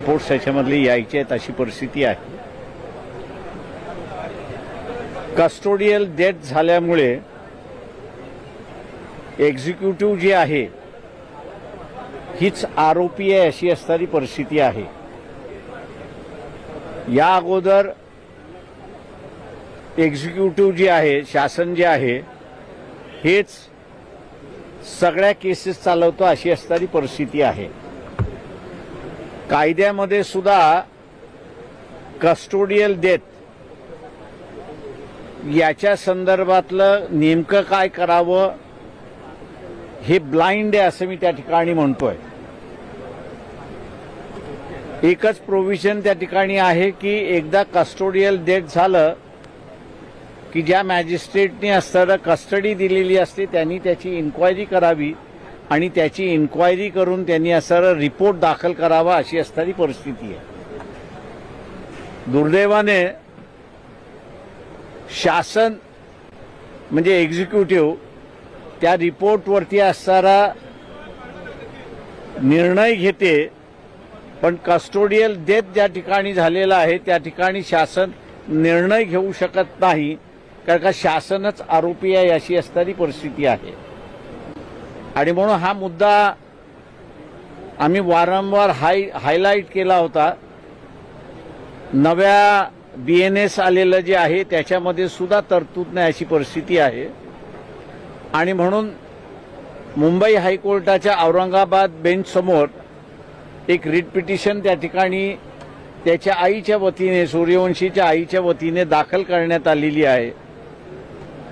Reports त्याच्यामधले यायचे आहेत अशी परिस्थिती आहे। कस्टोडियल डेथ झाल्यामुळे एक्झिक्युटिव्ह जे आहे हीच आरोपी आहे अशी असणारी परिस्थिती आहे। या अगोदर एक्झिक्युटिव्ह जे आहे, शासन जे आहे, हेच सगळ्या केसेस चालवतो अशी असणारी परिस्थिती आहे। कायद्यामध्ये सुद्धा कस्टोडियल डेथ याच्या संदर्भातलं नेमकं काय करावं हे ब्लाइंड आहे असं मी त्या ठिकाणी म्हणतोय। एकच प्रोव्हिजन त्या ठिकाणी आहे की एकदा कस्टोडियल डेथ झालं की ज्या मॅजिस्ट्रेटने असताना कस्टडी दिलेली असते त्यांनी त्याची इन्क्वायरी करावी आणि त्याची इन्क्वायरी करून त्यांनी असणारा रिपोर्ट दाखल करावा अशी असणारी परिस्थिती आहे। दुर्दैवाने शासन म्हणजे एक्झिक्युटिव्ह त्या रिपोर्टवरती असणारा निर्णय घेते, पण कस्टोडियल डेथ ज्या ठिकाणी झालेला आहे त्या ठिकाणी शासन निर्णय घेऊ शकत नाही, कारण का शासनच आरोपी आहे अशी असणारी परिस्थिती आहे। आणि म्हणून हा मुद्दा आम्ही वारंवार हायलाईट केला होता। नव्या BNS आलेलं जे आहे त्याच्यामध्ये सुद्धा तरतूद नाही अशी परिस्थिती आहे। आणि म्हणून मुंबई हायकोर्टाच्या औरंगाबाद बेंच समोर एक रिट पिटिशन त्या ठिकाणी त्याच्या आईच्या वतीने, सूर्यवंशीच्या आईच्या वतीने दाखल करण्यात आलेली आहे।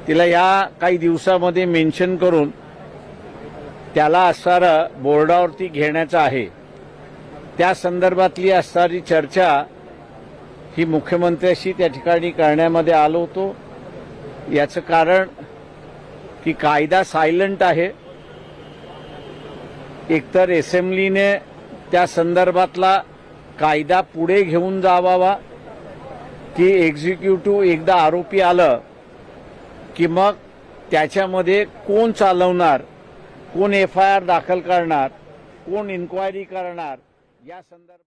तिला या काही दिवसामध्ये मेन्शन करून त्याला असणारं बोर्डावरती घेण्याचं आहे। त्या संदर्भातली असणारी चर्चा ही मुख्यमंत्र्यांशी त्या ठिकाणी करण्यामध्ये आलो होतो। याचं कारण की कायदा सायलेंट आहे। एकतर असेंब्लीने त्या संदर्भातला कायदा पुढे घेऊन जावावा की एक्झिक्युटिव्ह एकदा आरोपी आलं की मग त्याच्यामध्ये कोण चालवणार, कोण FIR दाखल करणार, कोण इन्क्वायरी करणार या संदर्भात